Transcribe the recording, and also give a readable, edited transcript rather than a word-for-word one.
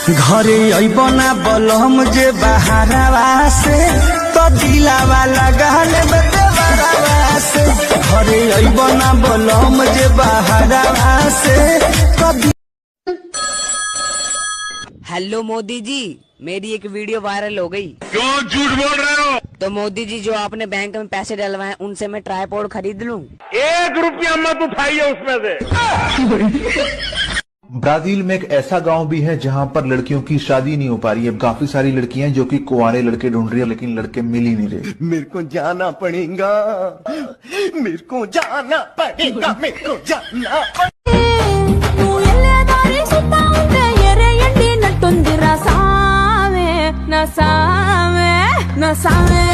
घरे अबना बलम जे बहारवा से तो दिलावा लगाल बेदवारवा से। घरे अबना बलम जे बहारवा से तो। हेलो मोदी जी, मेरी एक वीडियो वायरल हो गई। क्यों झूठ बोल रहे हो? तो मोदी जी, जो आपने बैंक में पैसे डलवाए उनसे मैं ट्राइपॉड खरीद लूं? 1 रुपया मत उठाइए उसमें से। ब्राजील में एक ऐसा गांव भी है जहां पर लड़कियों की शादी नहीं हो पा रही है। काफी सारी लड़कियां जो कि कुंवारे लड़के ढूंढ रही है, लेकिन लड़के मिल ही नहीं रहे। मेरे को जाना पड़ेगा, मेरे को जाना पड़ेगा, मेरे को जाना पड़ेगा। ना सावे